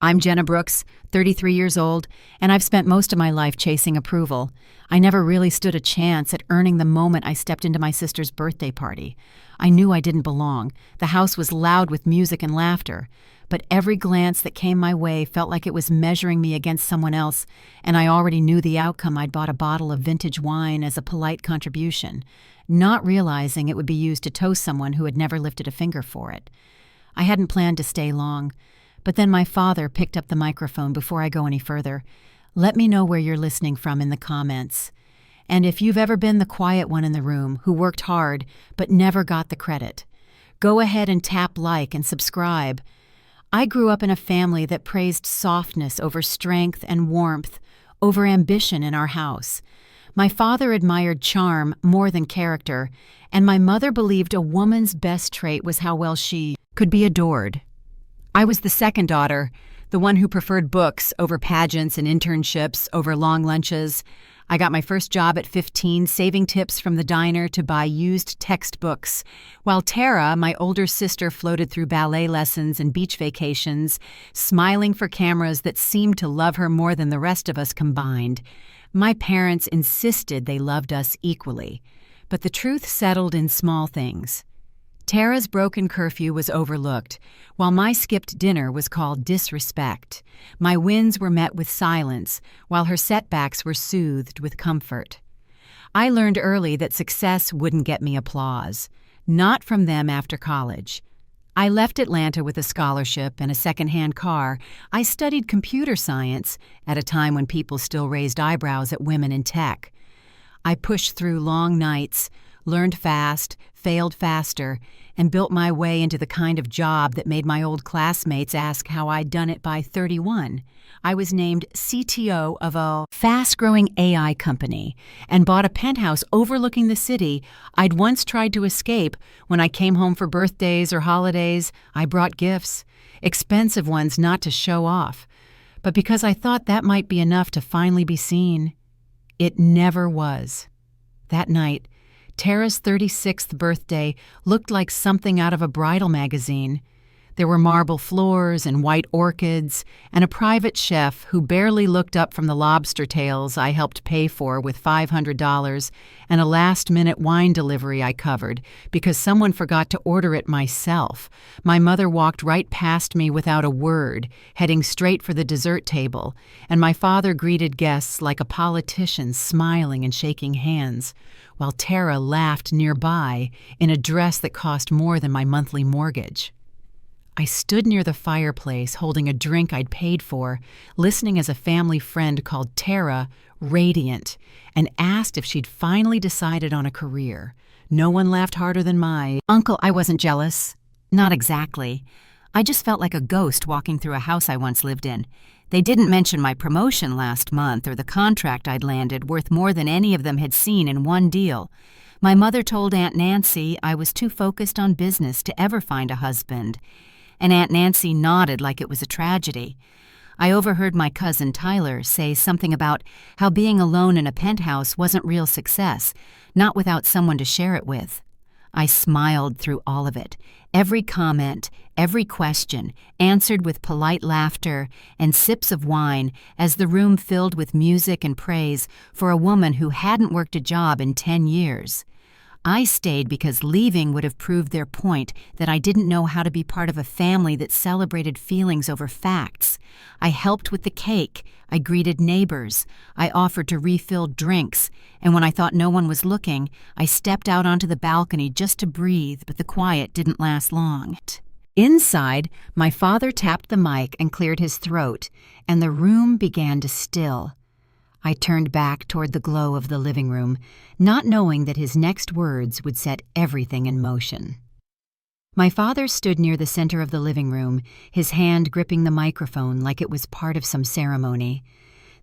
I'm Jenna Brooks, 33 years old, and I've spent most of my life chasing approval. I never really stood a chance at earning the moment I stepped into my sister's birthday party. I knew I didn't belong. The house was loud with music and laughter, but every glance that came my way felt like it was measuring me against someone else, and I already knew the outcome. I'd bought a bottle of vintage wine as a polite contribution, not realizing it would be used to toast someone who had never lifted a finger for it. I hadn't planned to stay long. But then my father picked up the microphone. Before I go any further, let me know where you're listening from in the comments. And if you've ever been the quiet one in the room who worked hard but never got the credit, go ahead and tap like and subscribe. I grew up in a family that praised softness over strength and warmth over ambition in our house. My father admired charm more than character, and my mother believed a woman's best trait was how well she could be adored. I was the second daughter, the one who preferred books over pageants and internships over long lunches. I got my first job at 15, saving tips from the diner to buy used textbooks, while Tara, my older sister, floated through ballet lessons and beach vacations, smiling for cameras that seemed to love her more than the rest of us combined. My parents insisted they loved us equally, but the truth settled in small things. Tara's broken curfew was overlooked, while my skipped dinner was called disrespect. My wins were met with silence, while her setbacks were soothed with comfort. I learned early that success wouldn't get me applause, not from them after college. I left Atlanta with a scholarship and a second-hand car. I studied computer science at a time when people still raised eyebrows at women in tech. I pushed through long nights, learned fast, failed faster, and built my way into the kind of job that made my old classmates ask how I'd done it by 31. I was named CTO of a fast-growing AI company and bought a penthouse overlooking the city I'd once tried to escape. When I came home for birthdays or holidays, I brought gifts, expensive ones not to show off, but because I thought that might be enough to finally be seen. It never was. That night, Tara's 36th birthday looked like something out of a bridal magazine. There were marble floors and white orchids, and a private chef who barely looked up from the lobster tails I helped pay for with $500, and a last-minute wine delivery I covered because someone forgot to order it myself. My mother walked right past me without a word, heading straight for the dessert table, and my father greeted guests like a politician, smiling and shaking hands, while Tara laughed nearby in a dress that cost more than my monthly mortgage. I stood near the fireplace holding a drink I'd paid for, listening as a family friend called Tara radiant and asked if she'd finally decided on a career. No one laughed harder than my uncle. I wasn't jealous. Not exactly. I just felt like a ghost walking through a house I once lived in. They didn't mention my promotion last month or the contract I'd landed, worth more than any of them had seen in one deal. My mother told Aunt Nancy I was too focused on business to ever find a husband, and Aunt Nancy nodded like it was a tragedy. I overheard my cousin Tyler say something about how being alone in a penthouse wasn't real success, not without someone to share it with. I smiled through all of it, every comment, every question, answered with polite laughter and sips of wine as the room filled with music and praise for a woman who hadn't worked a job in 10 years. I stayed because leaving would have proved their point that I didn't know how to be part of a family that celebrated feelings over facts. I helped with the cake, I greeted neighbors, I offered to refill drinks, and when I thought no one was looking, I stepped out onto the balcony just to breathe, but the quiet didn't last long. Inside, my father tapped the mic and cleared his throat, and the room began to still. I turned back toward the glow of the living room, not knowing that his next words would set everything in motion. My father stood near the center of the living room, his hand gripping the microphone like it was part of some ceremony.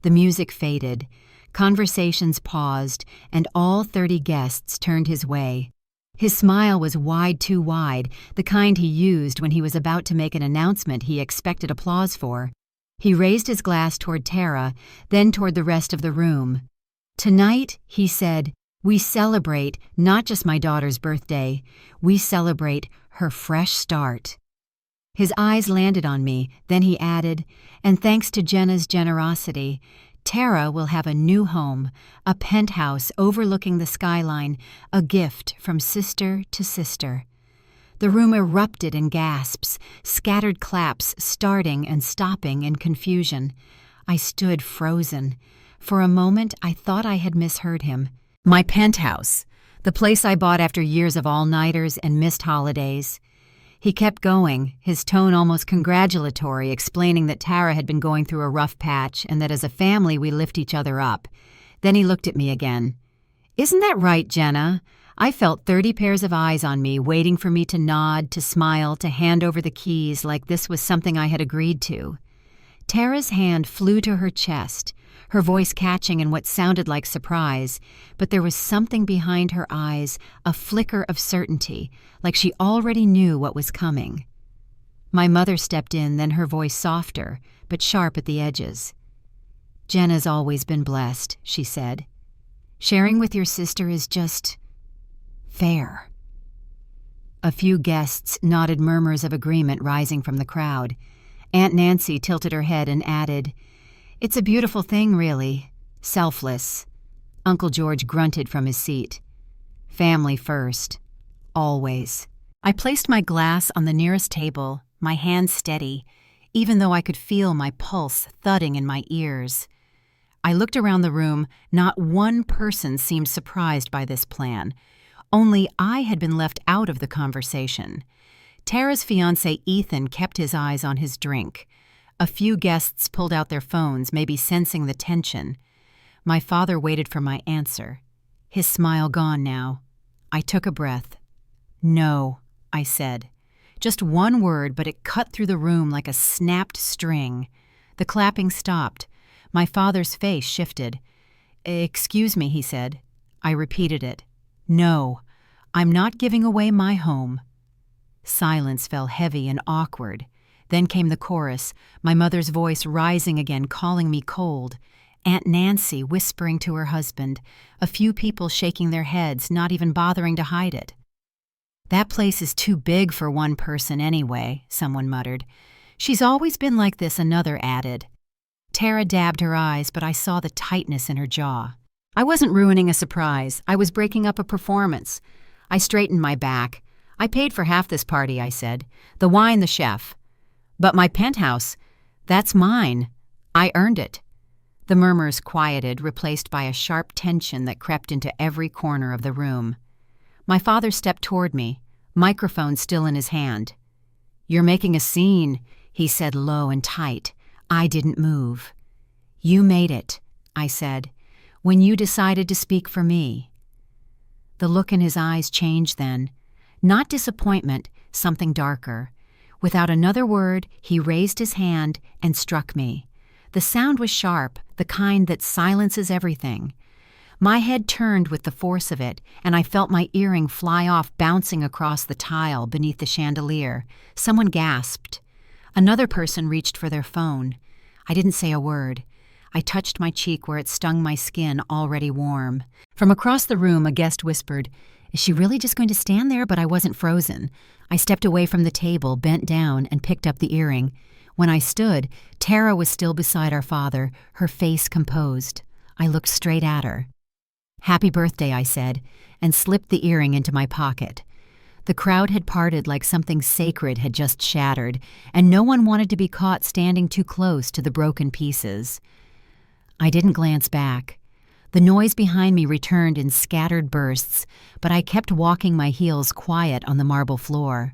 The music faded, conversations paused, and all 30 guests turned his way. His smile was wide, too wide, the kind he used when he was about to make an announcement he expected applause for. He raised his glass toward Tara, then toward the rest of the room. "Tonight," he said, "we celebrate not just my daughter's birthday, we celebrate her fresh start." His eyes landed on me, then he added, "And thanks to Jenna's generosity, Tara will have a new home, a penthouse overlooking the skyline, a gift from sister to sister." The room erupted in gasps, scattered claps starting and stopping in confusion. I stood frozen. For a moment, I thought I had misheard him. My penthouse, the place I bought after years of all-nighters and missed holidays. He kept going, his tone almost congratulatory, explaining that Tara had been going through a rough patch and that as a family we lift each other up. Then he looked at me again. "Isn't that right, Jenna?" I felt 30 pairs of eyes on me, waiting for me to nod, to smile, to hand over the keys like this was something I had agreed to. Tara's hand flew to her chest, her voice catching in what sounded like surprise, but there was something behind her eyes, a flicker of certainty, like she already knew what was coming. My mother stepped in, then her voice softer, but sharp at the edges. "Jenna's always been blessed," she said. "Sharing with your sister is just fair." A few guests nodded, murmurs of agreement rising from the crowd. Aunt Nancy tilted her head and added, "It's a beautiful thing, really. Selfless." Uncle George grunted from his seat. "Family first. Always." I placed my glass on the nearest table, my hand steady, even though I could feel my pulse thudding in my ears. I looked around the room. Not one person seemed surprised by this plan. Only I had been left out of the conversation. Tara's fiancé Ethan kept his eyes on his drink. A few guests pulled out their phones, maybe sensing the tension. My father waited for my answer. His smile gone now. I took a breath. "No," I said. Just one word, but it cut through the room like a snapped string. The clapping stopped. My father's face shifted. "Excuse me," he said. I repeated it. "No, I'm not giving away my home." Silence fell heavy and awkward. Then came the chorus, my mother's voice rising again, calling me cold. Aunt Nancy whispering to her husband, a few people shaking their heads, not even bothering to hide it. "That place is too big for one person anyway," someone muttered. "She's always been like this," another added. Tara dabbed her eyes, but I saw the tightness in her jaw. I wasn't ruining a surprise. I was breaking up a performance. I straightened my back. "I paid for half this party," I said. "The wine, the chef. But my penthouse, that's mine. I earned it." The murmurs quieted, replaced by a sharp tension that crept into every corner of the room. My father stepped toward me, microphone still in his hand. "You're making a scene," he said low and tight. I didn't move. "You made it," I said, "when you decided to speak for me." The look in his eyes changed then. Not disappointment, something darker. Without another word, he raised his hand and struck me. The sound was sharp, the kind that silences everything. My head turned with the force of it, and I felt my earring fly off, bouncing across the tile beneath the chandelier. Someone gasped. Another person reached for their phone. I didn't say a word. I touched my cheek where it stung my skin, already warm. From across the room, a guest whispered, "Is she really just going to stand there?" But I wasn't frozen. I stepped away from the table, bent down, and picked up the earring. When I stood, Tara was still beside our father, her face composed. I looked straight at her. "Happy birthday," I said, and slipped the earring into my pocket. The crowd had parted like something sacred had just shattered, and no one wanted to be caught standing too close to the broken pieces. I didn't glance back. The noise behind me returned in scattered bursts, but I kept walking, my heels quiet on the marble floor.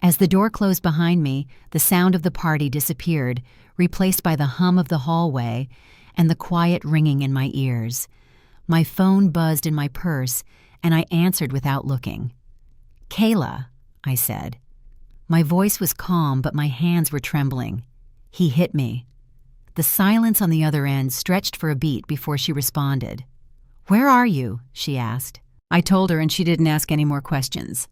As the door closed behind me, the sound of the party disappeared, replaced by the hum of the hallway and the quiet ringing in my ears. My phone buzzed in my purse, and I answered without looking. "Kayla," I said. My voice was calm, but my hands were trembling. He hit me. The silence on the other end stretched for a beat before she responded. "Where are you?" she asked. I told her, and she didn't ask any more questions.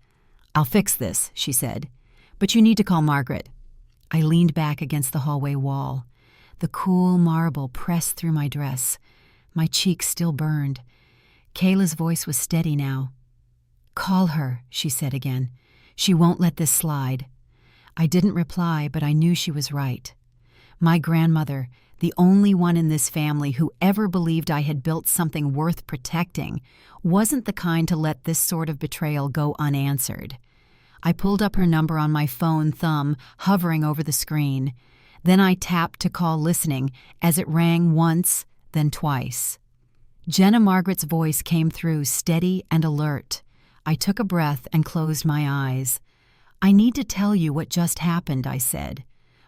"I'll fix this," she said. "But you need to call Margaret." I leaned back against the hallway wall. The cool marble pressed through my dress. My cheeks still burned. Kayla's voice was steady now. "Call her," she said again. "She won't let this slide." I didn't reply, but I knew she was right. My grandmother, the only one in this family who ever believed I had built something worth protecting, wasn't the kind to let this sort of betrayal go unanswered. I pulled up her number on my phone thumb, hovering over the screen. Then I tapped to call listening as it rang once, then twice. Jenna Margaret's voice came through, steady and alert. I took a breath and closed my eyes. "I need to tell you what just happened," I said.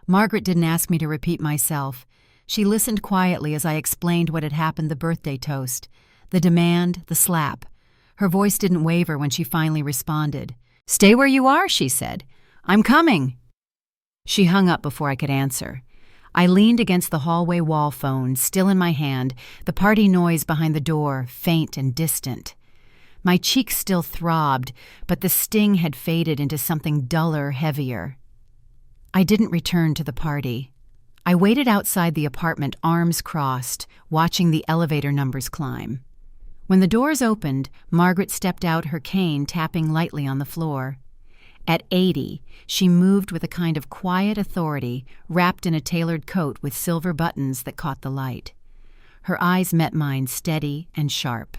Margaret didn't ask me to repeat myself. She listened quietly as I explained what had happened: the birthday toast, the demand, the slap. Her voice didn't waver when she finally responded. "Stay where you are," she said. "I'm coming." She hung up before I could answer. I leaned against the hallway wall phone, still in my hand, the party noise behind the door, faint and distant. My cheeks still throbbed, but the sting had faded into something duller, heavier. I didn't return to the party. I waited outside the apartment, arms crossed, watching the elevator numbers climb. When the doors opened, Margaret stepped out, her cane tapping lightly on the floor. At 80, she moved with a kind of quiet authority, wrapped in a tailored coat with silver buttons that caught the light. Her eyes met mine, steady and sharp.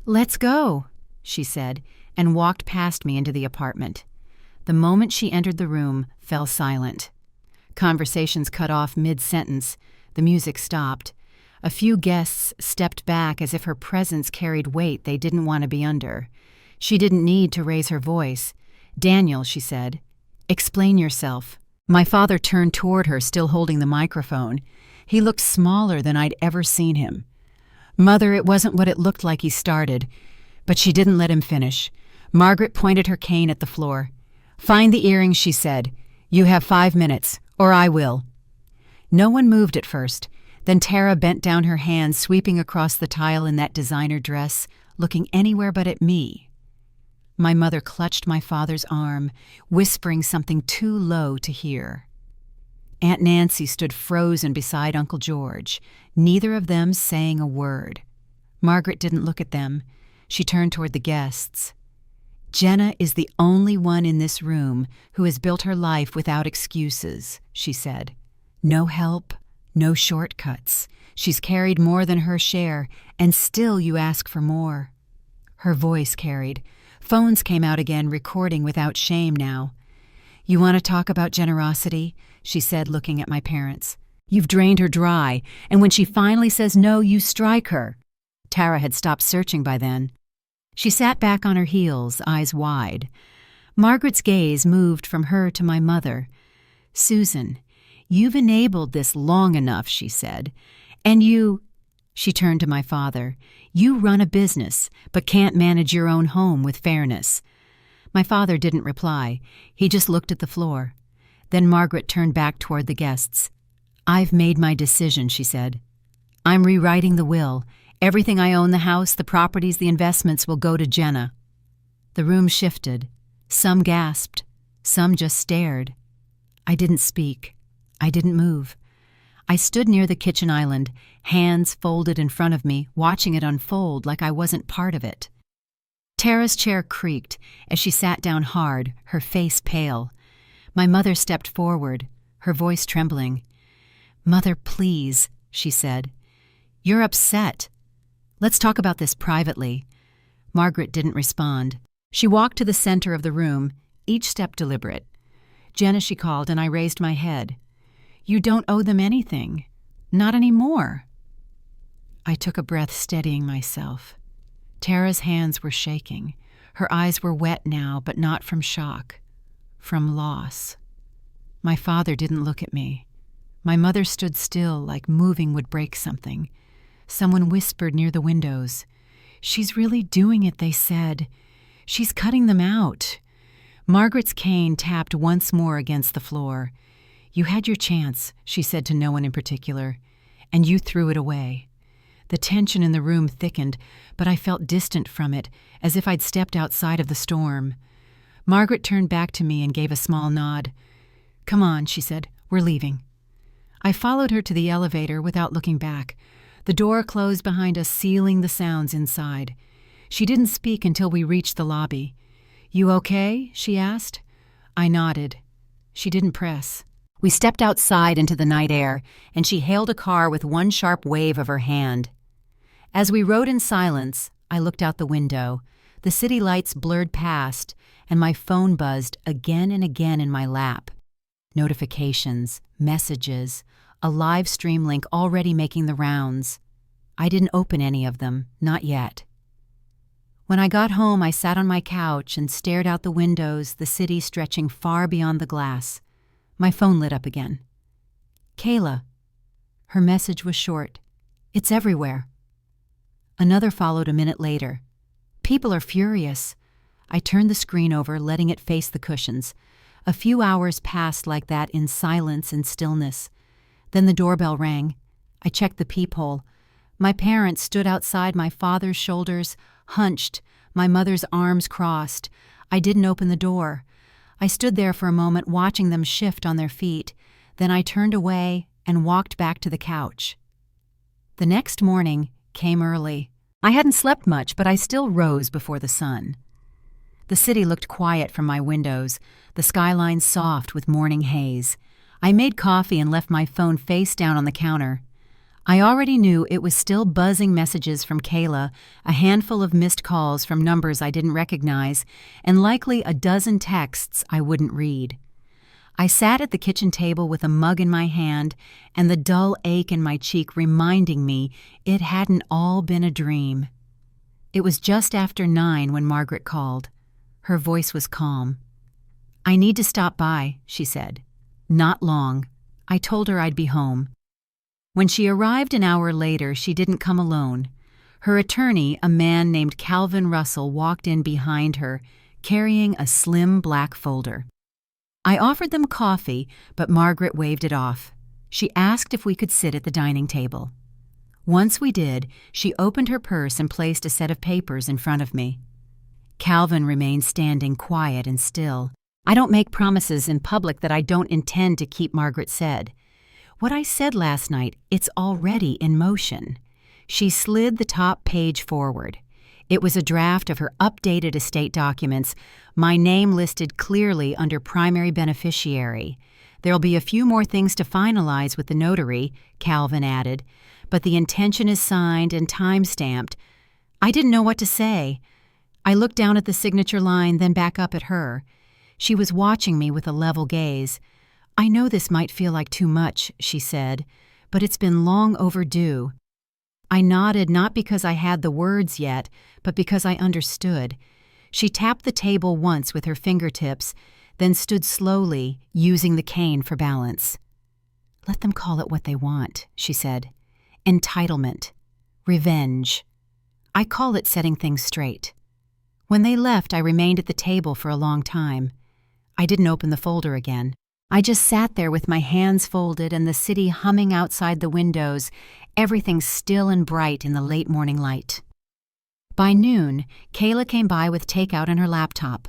"Let's go," she said, and walked past me into the apartment. The moment she entered the room, fell silent. Conversations cut off mid-sentence. The music stopped. A few guests stepped back as if her presence carried weight they didn't want to be under. She didn't need to raise her voice. "Daniel," she said, "explain yourself." My father turned toward her, still holding the microphone. He looked smaller than I'd ever seen him. "Mother, it wasn't what it looked like," he started, but she didn't let him finish. Margaret pointed her cane at the floor. "Find the earrings," she said. "You have 5 minutes, or I will." No one moved at first. Then Tara bent down her hand, sweeping across the tile in that designer dress, looking anywhere but at me. My mother clutched my father's arm, whispering something too low to hear. Aunt Nancy stood frozen beside Uncle George, neither of them saying a word. Margaret didn't look at them. She turned toward the guests. "Jenna is the only one in this room who has built her life without excuses," she said. "No help, no shortcuts. She's carried more than her share, and still you ask for more." Her voice carried. Phones came out again, recording without shame now. "You want to talk about generosity?" she said, looking at my parents. "You've drained her dry, and when she finally says no, you strike her." Tara had stopped searching by then. She sat back on her heels, eyes wide. Margaret's gaze moved from her to my mother. "Susan, you've enabled this long enough," she said. "And you—" She turned to my father. "You run a business, but can't manage your own home with fairness." My father didn't reply. He just looked at the floor. Then Margaret turned back toward the guests. "I've made my decision," she said. "I'm rewriting the will. Everything I own, the house, the properties, the investments, will go to Jenna." The room shifted. Some gasped. Some just stared. I didn't speak. I didn't move. I stood near the kitchen island, hands folded in front of me, watching it unfold like I wasn't part of it. Tara's chair creaked as she sat down hard, her face pale. My mother stepped forward, her voice trembling. "Mother, please," she said. "You're upset. Let's talk about this privately." Margaret didn't respond. She walked to the center of the room, each step deliberate. "Jenna," she called, and I raised my head. "You don't owe them anything. Not anymore." I took a breath, steadying myself. Tara's hands were shaking. Her eyes were wet now, but not from shock, from loss. My father didn't look at me. My mother stood still, like moving would break something. Someone whispered near the windows. "She's really doing it," they said. "She's cutting them out." Margaret's cane tapped once more against the floor. "You had your chance," she said to no one in particular, "and you threw it away." The tension in the room thickened, but I felt distant from it, as if I'd stepped outside of the storm. Margaret turned back to me and gave a small nod. "Come on," she said. "We're leaving." I followed her to the elevator without looking back. The door closed behind us, sealing the sounds inside. She didn't speak until we reached the lobby. "You okay?" she asked. I nodded. She didn't press. We stepped outside into the night air, and she hailed a car with one sharp wave of her hand. As we rode in silence, I looked out the window. The city lights blurred past, and my phone buzzed again and again in my lap. Notifications, messages, a live stream link already making the rounds. I didn't open any of them, not yet. When I got home, I sat on my couch and stared out the windows, the city stretching far beyond the glass. My phone lit up again. Kayla. Her message was short. It's everywhere. Another followed a minute later. People are furious. I turned the screen over, letting it face the cushions. A few hours passed like that in silence and stillness. Then the doorbell rang. I checked the peephole. My parents stood outside my father's shoulders, hunched, my mother's arms crossed. I didn't open the door. I stood there for a moment watching them shift on their feet. Then I turned away and walked back to the couch. The next morning came early. I hadn't slept much, but I still rose before the sun. The city looked quiet from my windows, the skyline soft with morning haze. I made coffee and left my phone face down on the counter. I already knew it was still buzzing messages from Kayla, a handful of missed calls from numbers I didn't recognize, and likely a dozen texts I wouldn't read. I sat at the kitchen table with a mug in my hand and the dull ache in my cheek reminding me it hadn't all been a dream. It was just after 9 when Margaret called. Her voice was calm. "I need to stop by," she said. "Not long." I told her I'd be home. When she arrived an hour later, she didn't come alone. Her attorney, a man named Calvin Russell, walked in behind her, carrying a slim black folder. I offered them coffee, but Margaret waved it off. She asked if we could sit at the dining table. Once we did, she opened her purse and placed a set of papers in front of me. Calvin remained standing quiet and still. "I don't make promises in public that I don't intend to keep," Margaret said. "What I said last night, it's already in motion." She slid the top page forward. It was a draft of her updated estate documents, my name listed clearly under primary beneficiary. "There'll be a few more things to finalize with the notary," Calvin added, "but the intention is signed and time-stamped." I didn't know what to say. I looked down at the signature line, then back up at her. She was watching me with a level gaze. "I know this might feel like too much," she said, "but it's been long overdue." I nodded, not because I had the words yet, but because I understood. She tapped the table once with her fingertips, then stood slowly, using the cane for balance. "Let them call it what they want," she said. "Entitlement. Revenge. I call it setting things straight." When they left, I remained at the table for a long time. I didn't open the folder again. I just sat there with my hands folded and the city humming outside the windows, everything still and bright in the late morning light. By noon, Kayla came by with takeout on her laptop.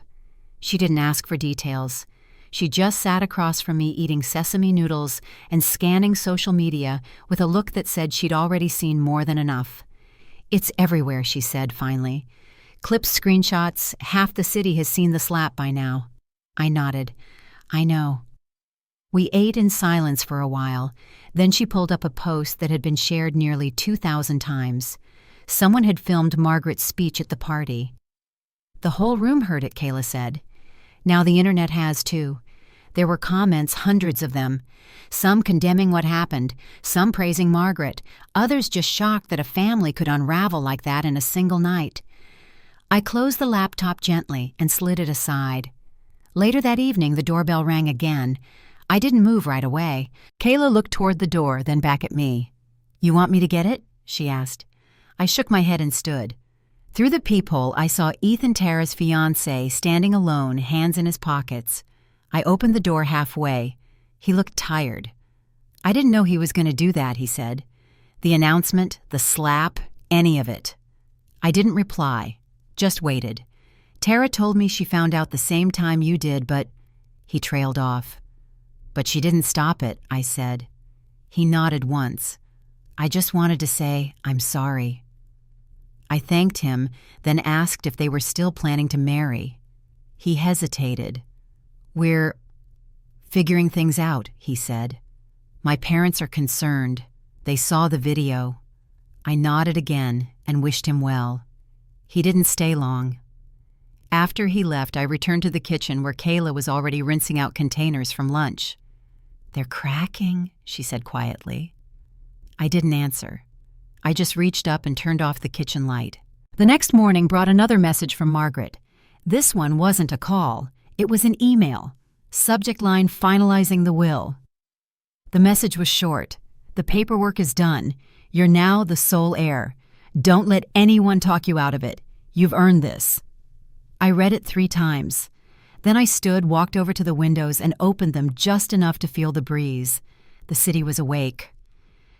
She didn't ask for details. She just sat across from me eating sesame noodles and scanning social media with a look that said she'd already seen more than enough. "It's everywhere," she said finally. "Clips, screenshots, half the city has seen the slap by now." I nodded. "I know." We ate in silence for a while. Then she pulled up a post that had been shared nearly 2,000 times. Someone had filmed Margaret's speech at the party. "The whole room heard it," Kayla said. "Now the internet has too. There were comments, hundreds of them. Some condemning what happened, some praising Margaret, others just shocked that a family could unravel like that in a single night." I closed the laptop gently and slid it aside. Later that evening, the doorbell rang again. I didn't move right away. Kayla looked toward the door, then back at me. "You want me to get it?" she asked. I shook my head and stood. Through the peephole, I saw Ethan Tara's fiancé standing alone, hands in his pockets. I opened the door halfway. He looked tired. "I didn't know he was going to do that," he said. "The announcement, the slap, any of it." I didn't reply, just waited. "Tara told me she found out the same time you did, but—" He trailed off. "But she didn't stop it," I said. He nodded once. "I just wanted to say, I'm sorry." I thanked him, then asked if they were still planning to marry. He hesitated. "We're "Figuring things out," he said. "My parents are concerned. They saw the video." I nodded again and wished him well. He didn't stay long. After he left, I returned to the kitchen where Kayla was already rinsing out containers from lunch. "They're cracking," she said quietly. I didn't answer. I just reached up and turned off the kitchen light. The next morning brought another message from Margaret. This one wasn't a call. It was an email. Subject line, "Finalizing the will." The message was short. "The paperwork is done. You're now the sole heir. Don't let anyone talk you out of it. You've earned this." I read it 3 times. Then I stood, walked over to the windows, and opened them just enough to feel the breeze. The city was awake.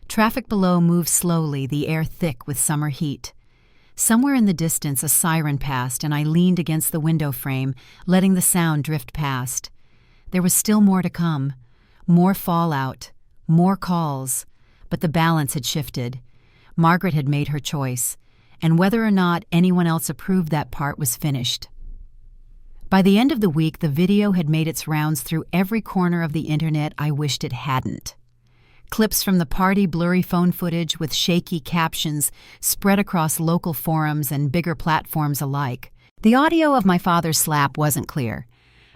Traffic below moved slowly, the air thick with summer heat. Somewhere in the distance, a siren passed, and I leaned against the window frame, letting the sound drift past. There was still more to come. More fallout. More calls. But the balance had shifted. Margaret had made her choice, and whether or not anyone else approved that part was finished. By the end of the week, the video had made its rounds through every corner of the internet I wished it hadn't. Clips from the party, blurry phone footage with shaky captions spread across local forums and bigger platforms alike. The audio of my father's slap wasn't clear,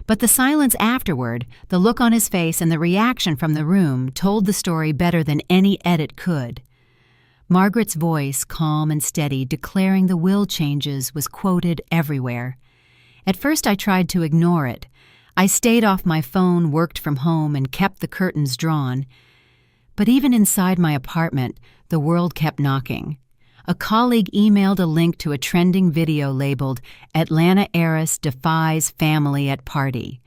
but the silence afterward, the look on his face, and the reaction from the room told the story better than any edit could. Margaret's voice, calm and steady, declaring the will changes, was quoted everywhere. At first I tried to ignore it. I stayed off my phone, worked from home, and kept the curtains drawn. But even inside my apartment, the world kept knocking. A colleague emailed a link to a trending video labeled "Atlanta Heiress Defies Family at Party."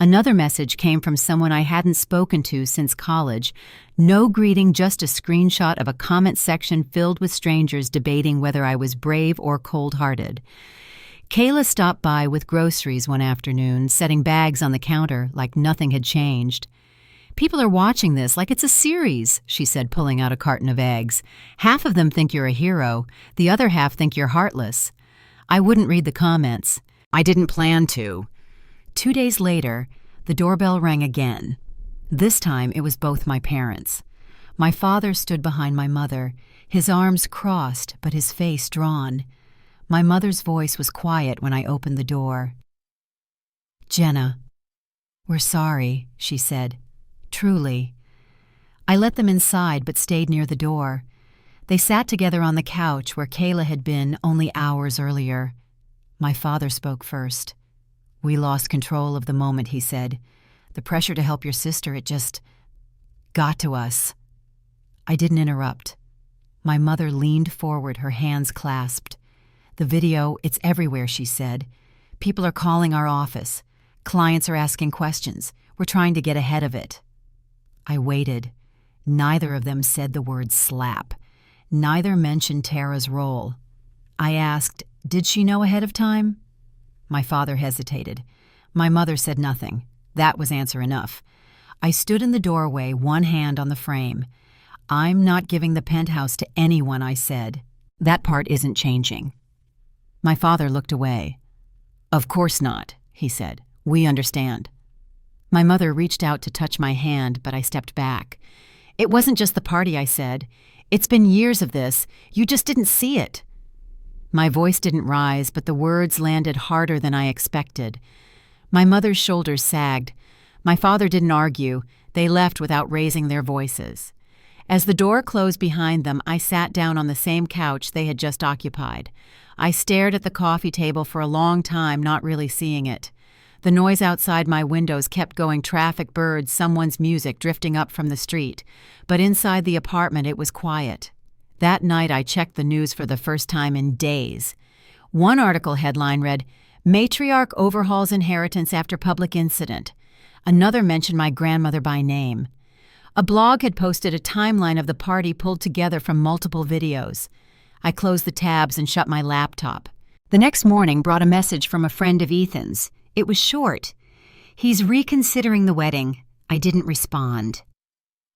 Another message came from someone I hadn't spoken to since college. No greeting, just a screenshot of a comment section filled with strangers debating whether I was brave or cold-hearted. Kayla stopped by with groceries one afternoon, setting bags on the counter like nothing had changed. "People are watching this like it's a series," she said, pulling out a carton of eggs. "Half of them think you're a hero. The other half think you're heartless." I wouldn't read the comments. I didn't plan to. 2 days later, the doorbell rang again. This time it was both my parents. My father stood behind my mother, his arms crossed but his face drawn. My mother's voice was quiet when I opened the door. "Jenna, we're sorry," she said. "Truly." I let them inside but stayed near the door. They sat together on the couch where Kayla had been only hours earlier. My father spoke first. "We lost control of the moment," he said. "The pressure to help your sister, it just got to us." I didn't interrupt. My mother leaned forward, her hands clasped. "The video, it's everywhere," she said. "People are calling our office. Clients are asking questions. We're trying to get ahead of it." I waited. Neither of them said the word slap. Neither mentioned Tara's role. I asked, "Did she know ahead of time?" My father hesitated. My mother said nothing. That was answer enough. I stood in the doorway, one hand on the frame. "I'm not giving the penthouse to anyone," I said. "That part isn't changing." My father looked away. "Of course not," he said. "We understand." My mother reached out to touch my hand, but I stepped back. "It wasn't just the party," I said. "It's been years of this. You just didn't see it." My voice didn't rise, but the words landed harder than I expected. My mother's shoulders sagged. My father didn't argue. They left without raising their voices. As the door closed behind them, I sat down on the same couch they had just occupied. I stared at the coffee table for a long time, not really seeing it. The noise outside my windows kept going, traffic, birds, someone's music drifting up from the street. But inside the apartment, it was quiet. That night, I checked the news for the first time in days. One article headline read, "Matriarch overhauls inheritance after public incident." Another mentioned my grandmother by name. A blog had posted a timeline of the party pulled together from multiple videos. I closed the tabs and shut my laptop. The next morning brought a message from a friend of Ethan's. It was short. "He's reconsidering the wedding." I didn't respond.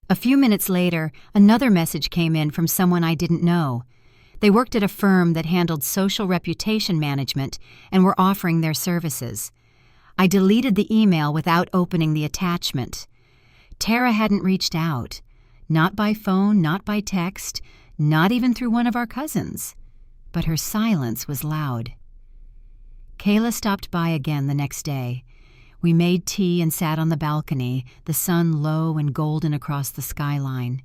A few minutes later, another message came in from someone I didn't know. They worked at a firm that handled social reputation management and were offering their services. I deleted the email without opening the attachment. Tara hadn't reached out. Not by phone, not by text, not even through one of our cousins. But her silence was loud. Kayla stopped by again the next day. We made tea and sat on the balcony, the sun low and golden across the skyline.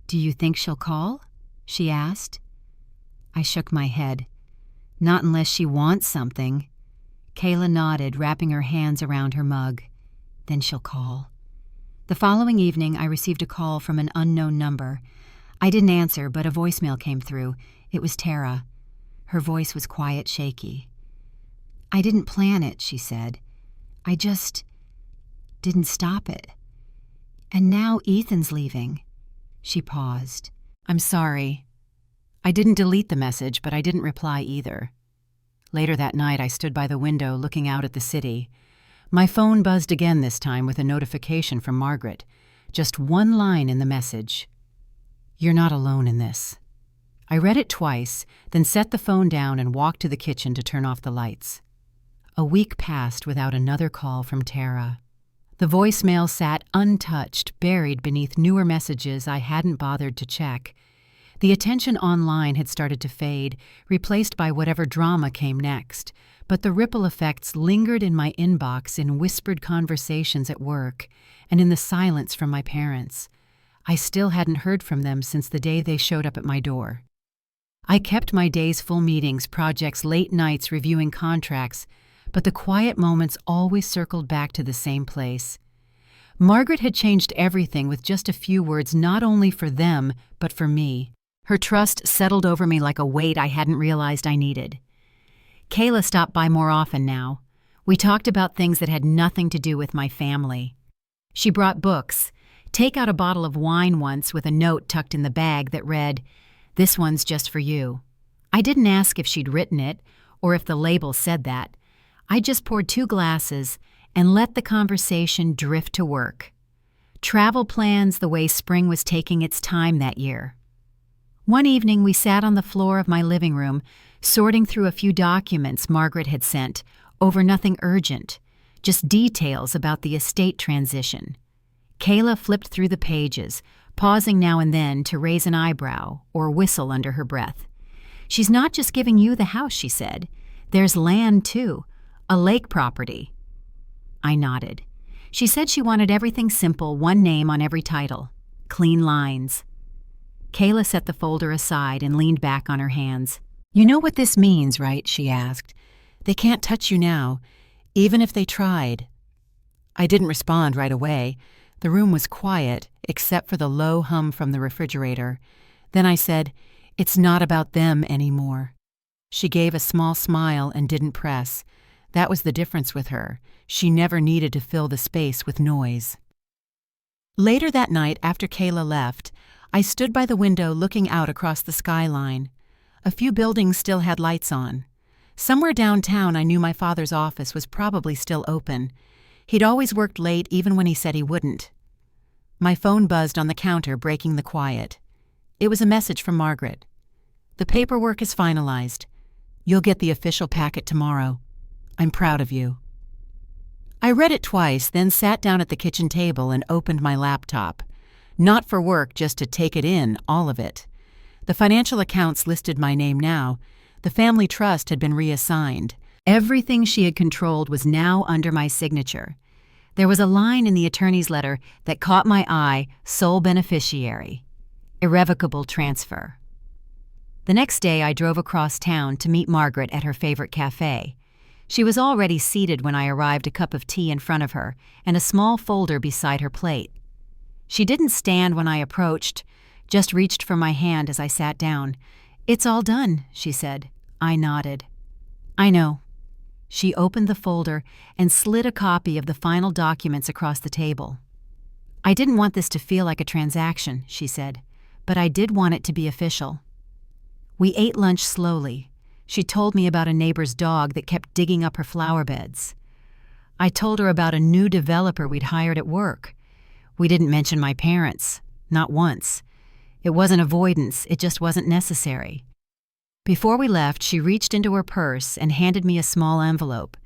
"Do you think she'll call?" she asked. I shook my head. "Not unless she wants something." Kayla nodded, wrapping her hands around her mug. "Then she'll call." The following evening, I received a call from an unknown number. I didn't answer, but a voicemail came through. It was Tara. Her voice was quiet, shaky. "I didn't plan it," she said. "I just didn't stop it. And now Ethan's leaving." She paused. "I'm sorry." I didn't delete the message, but I didn't reply either. Later that night, I stood by the window looking out at the city. My phone buzzed again this time with a notification from Margaret. Just one line in the message. "You're not alone in this." I read it twice, then set the phone down and walked to the kitchen to turn off the lights. A week passed without another call from Tara. The voicemail sat untouched, buried beneath newer messages I hadn't bothered to check. The attention online had started to fade, replaced by whatever drama came next, but the ripple effects lingered in my inbox in whispered conversations at work and in the silence from my parents. I still hadn't heard from them since the day they showed up at my door. I kept my days full meetings, projects, late nights reviewing contracts, but the quiet moments always circled back to the same place. Margaret had changed everything with just a few words, not only for them, but for me. Her trust settled over me like a weight I hadn't realized I needed. Kayla stopped by more often now. We talked about things that had nothing to do with my family. She brought books. Take out a bottle of wine once with a note tucked in the bag that read, "This one's just for you." I didn't ask if she'd written it or if the label said that. I just poured 2 glasses and let the conversation drift to work. Travel plans, the way spring was taking its time that year. One evening, we sat on the floor of my living room, sorting through a few documents Margaret had sent, over nothing urgent, just details about the estate transition. Kayla flipped through the pages, pausing now and then to raise an eyebrow or whistle under her breath. "She's not just giving you the house," she said. "There's land, too. A lake property." I nodded. She said she wanted everything simple, one name on every title. Clean lines. Kayla set the folder aside and leaned back on her hands. "You know what this means, right?" she asked. "They can't touch you now, even if they tried." I didn't respond right away. The room was quiet, except for the low hum from the refrigerator. Then I said, "It's not about them anymore." She gave a small smile and didn't press. That was the difference with her. She never needed to fill the space with noise. Later that night, after Kayla left, I stood by the window looking out across the skyline. A few buildings still had lights on. Somewhere downtown, I knew my father's office was probably still open. He'd always worked late even when he said he wouldn't. My phone buzzed on the counter, breaking the quiet. It was a message from Margaret. "The paperwork is finalized. You'll get the official packet tomorrow. I'm proud of you." I read it twice, then sat down at the kitchen table and opened my laptop. Not for work, just to take it in, all of it. The financial accounts listed my name now. The family trust had been reassigned. Everything she had controlled was now under my signature. There was a line in the attorney's letter that caught my eye: sole beneficiary. Irrevocable transfer. The next day, I drove across town to meet Margaret at her favorite cafe. She was already seated when I arrived, a cup of tea in front of her and a small folder beside her plate. She didn't stand when I approached, just reached for my hand as I sat down. "It's all done," she said. I nodded. "I know." She opened the folder and slid a copy of the final documents across the table. "I didn't want this to feel like a transaction," she said, "but I did want it to be official." We ate lunch slowly. She told me about a neighbor's dog that kept digging up her flower beds. I told her about a new developer we'd hired at work. We didn't mention my parents, not once. It wasn't avoidance, it just wasn't necessary. Before we left, she reached into her purse and handed me a small envelope.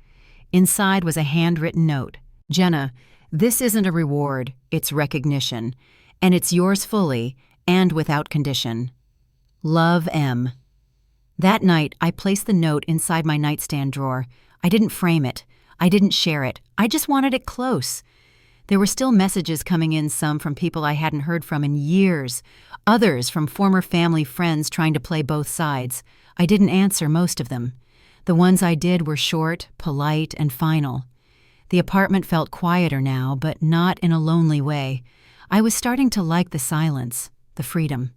Inside was a handwritten note. "Jenna, this isn't a reward, it's recognition. And it's yours fully and without condition. Love, M." That night, I placed the note inside my nightstand drawer. I didn't frame it. I didn't share it. I just wanted it close. There were still messages coming in, some from people I hadn't heard from in years, others from former family friends trying to play both sides. I didn't answer most of them. The ones I did were short, polite, and final. The apartment felt quieter now, but not in a lonely way. I was starting to like the silence, the freedom.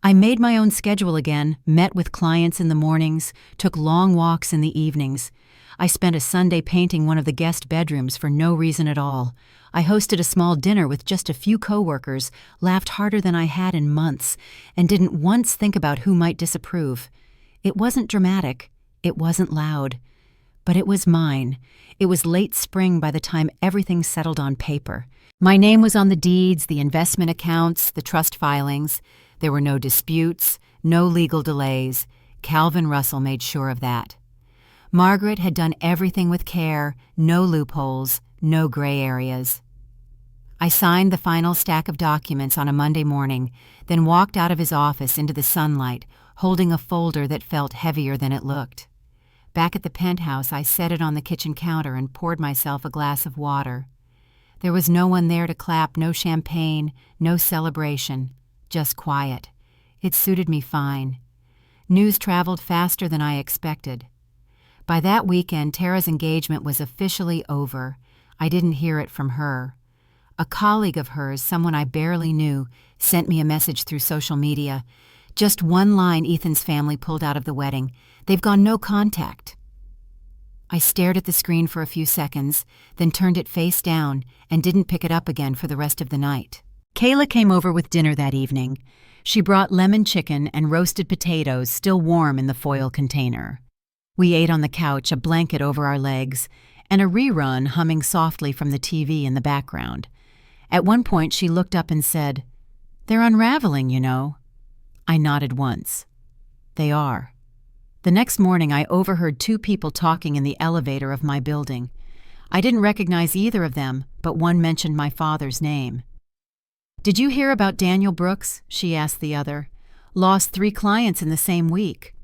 I made my own schedule again, met with clients in the mornings, took long walks in the evenings. I spent a Sunday painting one of the guest bedrooms for no reason at all. I hosted a small dinner with just a few coworkers, laughed harder than I had in months, and didn't once think about who might disapprove. It wasn't dramatic. It wasn't loud. But it was mine. It was late spring by the time everything settled on paper. My name was on the deeds, the investment accounts, the trust filings. There were no disputes, no legal delays. Calvin Russell made sure of that. Margaret had done everything with care, no loopholes, no gray areas. I signed the final stack of documents on a Monday morning, then walked out of his office into the sunlight, holding a folder that felt heavier than it looked. Back at the penthouse, I set it on the kitchen counter and poured myself a glass of water. There was no one there to clap, no champagne, no celebration, just quiet. It suited me fine. News traveled faster than I expected. By that weekend, Tara's engagement was officially over. I didn't hear it from her. A colleague of hers, someone I barely knew, sent me a message through social media. Just one line Ethan's family pulled out of the wedding. They've gone no contact. I stared at the screen for a few seconds, then turned it face down and didn't pick it up again for the rest of the night. Kayla came over with dinner that evening. She brought lemon chicken and roasted potatoes still warm in the foil container. We ate on the couch, a blanket over our legs, and a rerun humming softly from the TV in the background. At one point, she looked up and said, "They're unraveling, you know." I nodded once. They are. The next morning, I overheard two people talking in the elevator of my building. I didn't recognize either of them, but one mentioned my father's name. "Did you hear about Daniel Brooks?" she asked the other. "Lost 3 clients in the same week."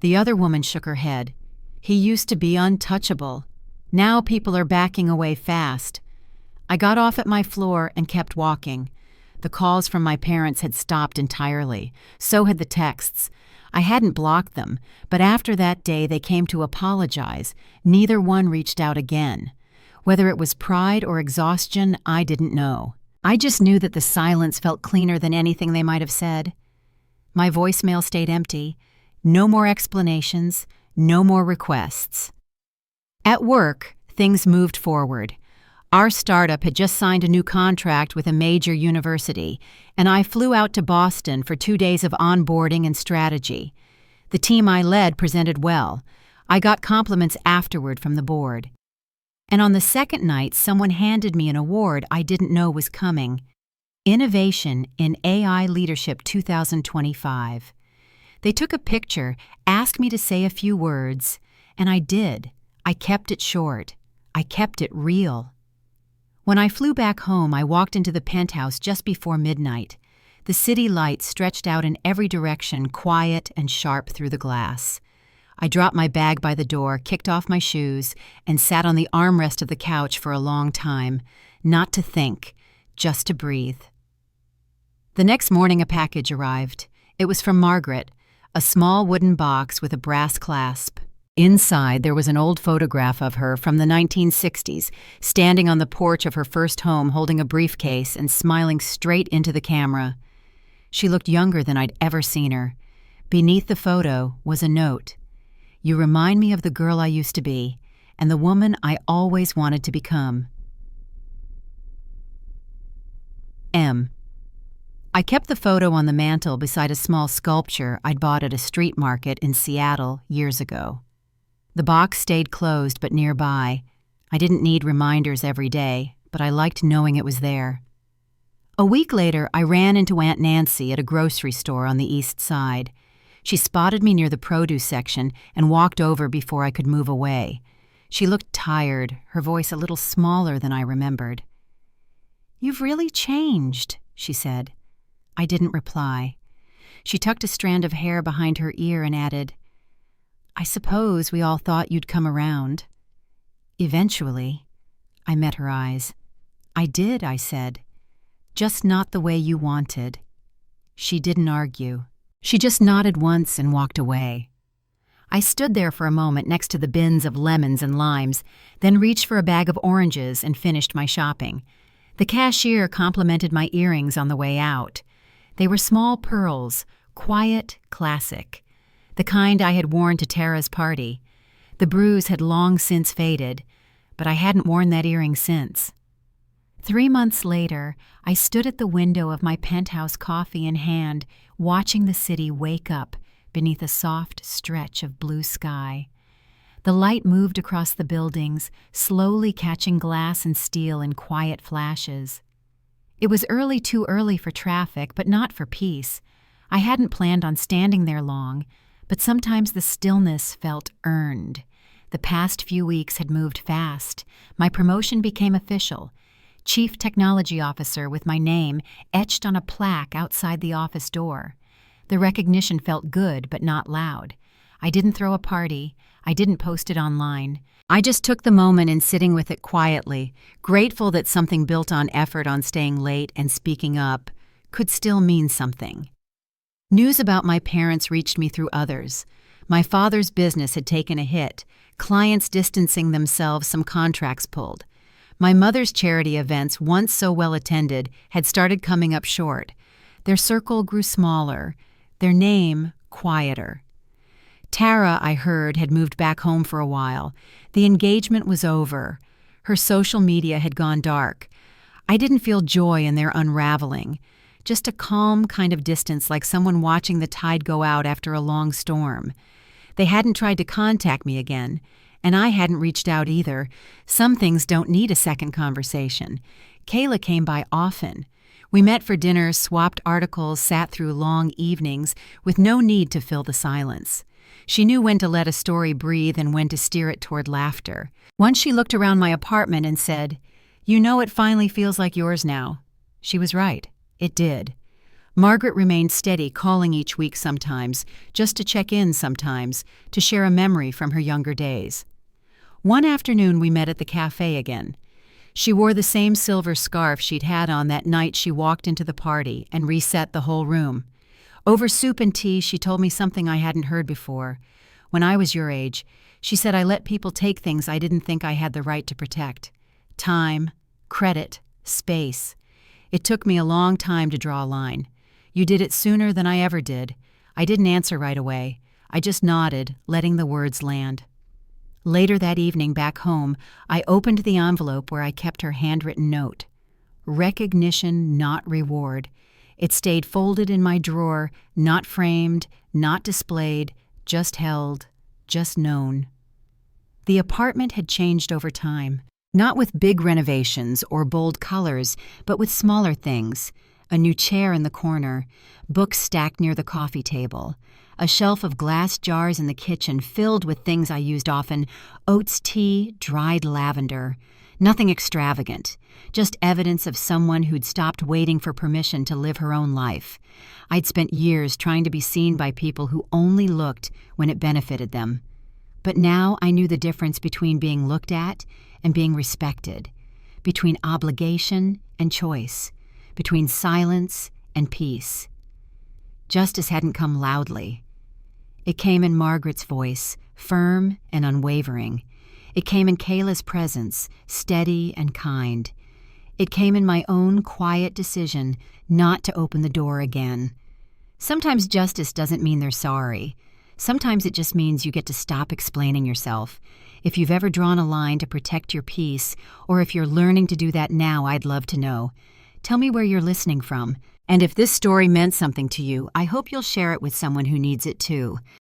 The other woman shook her head. "He used to be untouchable. Now people are backing away fast." I got off at my floor and kept walking. The calls from my parents had stopped entirely. So had the texts. I hadn't blocked them, but after that day they came to apologize. Neither one reached out again. Whether it was pride or exhaustion, I didn't know. I just knew that the silence felt cleaner than anything they might have said. My voicemail stayed empty. No more explanations, no more requests. At work, things moved forward. Our startup had just signed a new contract with a major university, and I flew out to Boston for 2 days of onboarding and strategy. The team I led presented well. I got compliments afterward from the board. And on the second night, someone handed me an award I didn't know was coming. Innovation in AI Leadership 2025. They took a picture, asked me to say a few words, and I did. I kept it short. I kept it real. When I flew back home, I walked into the penthouse just before midnight. The city lights stretched out in every direction, quiet and sharp through the glass. I dropped my bag by the door, kicked off my shoes, and sat on the armrest of the couch for a long time, not to think, just to breathe. The next morning, a package arrived. It was from Margaret, a small wooden box with a brass clasp. Inside, there was an old photograph of her from the 1960s, standing on the porch of her first home holding a briefcase and smiling straight into the camera. She looked younger than I'd ever seen her. Beneath the photo was a note. "You remind me of the girl I used to be, and the woman I always wanted to become. M." I kept the photo on the mantel beside a small sculpture I'd bought at a street market in Seattle years ago. The box stayed closed but nearby. I didn't need reminders every day, but I liked knowing it was there. A week later, I ran into Aunt Nancy at a grocery store on the east side. She spotted me near the produce section and walked over before I could move away. She looked tired, her voice a little smaller than I remembered. "You've really changed," she said. I didn't reply. She tucked a strand of hair behind her ear and added, "I suppose we all thought you'd come around." "Eventually." I met her eyes. "I did," I said. "Just not the way you wanted." She didn't argue. She just nodded once and walked away. I stood there for a moment next to the bins of lemons and limes, then reached for a bag of oranges and finished my shopping. The cashier complimented my earrings on the way out. They were small pearls, quiet, classic. The kind I had worn to Tara's party. The bruise had long since faded, but I hadn't worn that earring since. 3 months later, I stood at the window of my penthouse, coffee in hand, watching the city wake up beneath a soft stretch of blue sky. The light moved across the buildings, slowly catching glass and steel in quiet flashes. It was too early for traffic, but not for peace. I hadn't planned on standing there long, but sometimes the stillness felt earned. The past few weeks had moved fast. My promotion became official. Chief Technology Officer with my name etched on a plaque outside the office door. The recognition felt good, but not loud. I didn't throw a party. I didn't post it online. I just took the moment and sitting with it quietly, grateful that something built on effort, on staying late and speaking up, could still mean something. News about my parents reached me through others. My father's business had taken a hit, clients distancing themselves, some contracts pulled. My mother's charity events, once so well attended, had started coming up short. Their circle grew smaller, their name quieter. Tara, I heard, had moved back home for a while. The engagement was over. Her social media had gone dark. I didn't feel joy in their unraveling, just a calm kind of distance, like someone watching the tide go out after a long storm. They hadn't tried to contact me again, and I hadn't reached out either. Some things don't need a second conversation. Kayla came by often. We met for dinner, swapped articles, sat through long evenings with no need to fill the silence. She knew when to let a story breathe and when to steer it toward laughter. Once she looked around my apartment and said, "You know, it finally feels like yours now." She was right. It did. Margaret remained steady, calling each week sometimes, just to check in sometimes, to share a memory from her younger days. One afternoon we met at the cafe again. She wore the same silver scarf she'd had on that night she walked into the party and reset the whole room. Over soup and tea, she told me something I hadn't heard before. When I was your age, she said, I let people take things I didn't think I had the right to protect. Time, credit, space. It took me a long time to draw a line. You did it sooner than I ever did. I didn't answer right away. I just nodded, letting the words land. Later that evening back home, I opened the envelope where I kept her handwritten note. Recognition, not reward. It stayed folded in my drawer, not framed, not displayed, just held, just known. The apartment had changed over time, not with big renovations or bold colors, but with smaller things. A new chair in the corner, books stacked near the coffee table, a shelf of glass jars in the kitchen filled with things I used often, oats tea, dried lavender. Nothing extravagant, just evidence of someone who'd stopped waiting for permission to live her own life. I'd spent years trying to be seen by people who only looked when it benefited them. But now I knew the difference between being looked at and being respected, between obligation and choice, between silence and peace. Justice hadn't come loudly. It came in Margaret's voice, firm and unwavering. It came in Kayla's presence, steady and kind. It came in my own quiet decision not to open the door again. Sometimes justice doesn't mean they're sorry. Sometimes it just means you get to stop explaining yourself. If you've ever drawn a line to protect your peace, or if you're learning to do that now, I'd love to know. Tell me where you're listening from. And if this story meant something to you, I hope you'll share it with someone who needs it too.